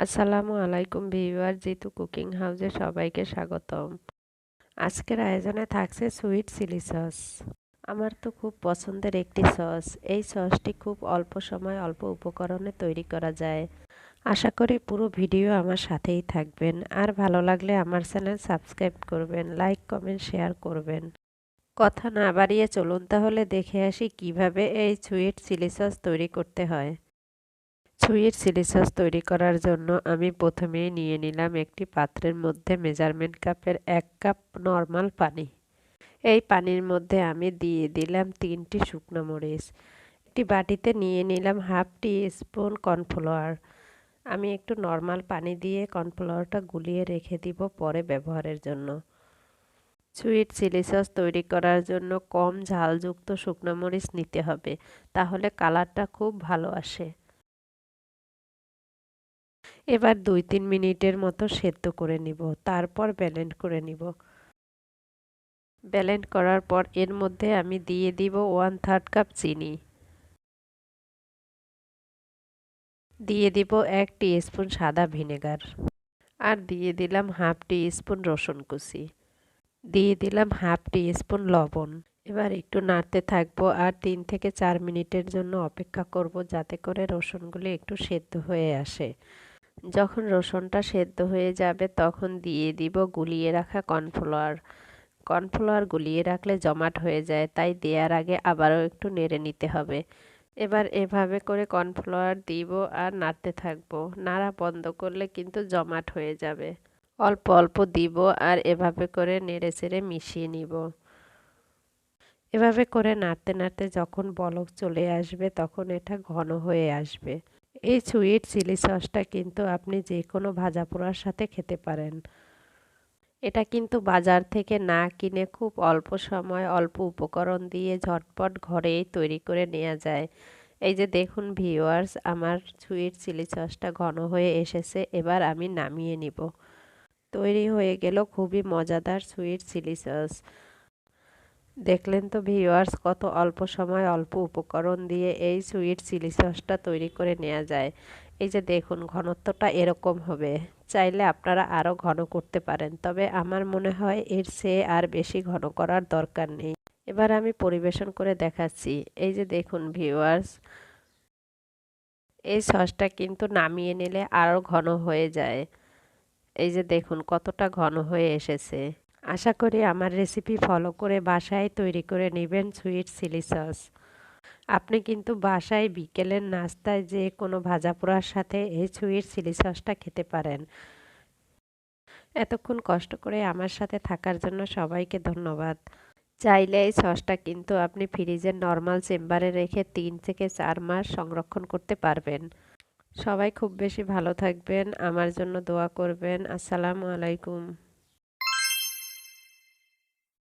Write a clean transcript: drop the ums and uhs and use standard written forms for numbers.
আসসালামু আলাইকুম viewer, Jitu cooking হাউসে সবাইকে স্বাগতম। আজকের আয়োজনে থাকছে সুইট চিলি সস। আমার তো খুব পছন্দের একটি সস। এই সসটি খুব অল্প সময় অল্প উপকরণে তৈরি করা যায়। আশা করি পুরো ভিডিও আমার সাথেই থাকবেন। আর ভালো লাগলে আমার চ্যানেল সাবস্ক্রাইব করবেন, লাইক কমেন্ট শেয়ার করবেন। কথা না বাড়িয়ে চলুন তাহলে দেখে আসি কিভাবে এই সুইট চিলি সস তৈরি করতে হয়। সুইট চিলি সস তৈরি করার জন্য আমি প্রথমেই নিয়ে নিলাম একটি পাত্রের মধ্যে মেজারমেন্ট কাপের 1 কাপ নর্মাল পানি। এই পানির মধ্যে আমি দিয়ে দিলাম 3টি শুকনো মরিচ। একটি বাটিতে নিয়ে নিলাম হাফ টি স্পুন কর্নফ্লাওয়ার। আমি একটু নর্মাল পানি দিয়ে কর্নফ্লাওয়ারটা গুলিয়ে রেখে দিব পরে ব্যবহারের জন্য। সুইট চিলি সস তৈরি করার জন্য কম ঝালযুক্ত শুকনো মরিচ নিতে হবে, তাহলে কালারটা খুব ভালো আসে। এবার 2-3 মিনিটের মতো সেদ্ধ করে নিব, তারপর ব্লেন্ড করে নিব। ব্লেন্ড করার পর এর মধ্যে আমি দিয়ে দিব 1/3 কাপ চিনি, দিয়ে দিব 1 টিস্পুন সাদা ভিনেগার, আর দিয়ে দিলাম হাফ টি স্পুন রসুন কুচি, দিয়ে দিলাম হাফ টি স্পুন লবণ। এবার একটু নাড়তে থাকবো আর 3 থেকে 4 মিনিটের জন্য অপেক্ষা করব যাতে করে রসুনগুলি একটু সেদ্ধ হয়ে আসে। যখন রসুনটা সেদ্ধ হয়ে যাবে তখন দিয়ে দিব গুলিয়ে রাখা কর্নফ্লাওয়ার। কর্নফ্লাওয়ার গুলিয়ে রাখলে জমাট হয়ে যায়, তাই দেওয়ার আগে আবারও একটু নেড়ে নিতে হবে। এবার এভাবে করে কর্নফ্লাওয়ার দিব আর নাড়তে থাকবো। নাড়া বন্ধ করলে কিন্তু জমাট হয়ে যাবে। অল্প অল্প দিব আর এভাবে করে নেড়ে চেড়ে মিশিয়ে নিব। এভাবে করে নাড়তে নাড়তে যখন বলক চলে আসবে তখন এটা ঘন হয়ে আসবে। এই সুইট চিলি সসটা কিন্তু আপনি যে কোনো ভাজা পোড়ার সাথে খেতে পারেন। এটা কিন্তু বাজার থেকে না কিনে খুব অল্প সময় অল্প উপকরণ দিয়ে ঝটপট ঘরেই তৈরি করে নেওয়া যায়। এই যে দেখুন ভিউয়ার্স, আমার সুইট চিলি সসটা ঘন হয়ে এসেছে। এবার আমি নামিয়ে নিব। তৈরি হয়ে গেল খুবই মজাদার সুইট চিলি সস। দেখলেন তো ভিউয়ার্স, কত অল্প সময় অল্প উপকরণ দিয়ে এই সুইট চিলি সসটা তৈরি করে নেওয়া যায়। এই যে দেখুন ঘনত্বটা এরকম হবে। চাইলে আপনারা আরও ঘন করতে পারেন, তবে আমার মনে হয় এর চেয়ে আর বেশি ঘন করার দরকার নেই। এবার আমি পরিবেশন করে দেখাচ্ছি। এই যে দেখুন ভিউয়ার্স, এই সসটা কিন্তু নামিয়ে নিলে আরও ঘন হয়ে যায়। এই যে দেখুন কতটা ঘন হয়ে এসেছে। আশা করি আমার রেসিপি ফলো করে বাসায় তৈরি করে নেবেন সুইট চিলি সস। আপনি কিন্তু বাসায় বিকেলের নাস্তায় যে কোনো ভাজা পোড়ার সাথে এই সুইট চিলি সসটা খেতে পারেন। এতক্ষণ কষ্ট করে আমার সাথে থাকার জন্য সবাইকে ধন্যবাদ। চাইলে এই সসটা কিন্তু আপনি ফ্রিজের নর্মাল চেম্বারে রেখে 3 থেকে 4 মাস সংরক্ষণ করতে পারবেন। সবাই খুব বেশি ভালো থাকবেন, আমার জন্য দোয়া করবেন। আসসালামু আলাইকুম।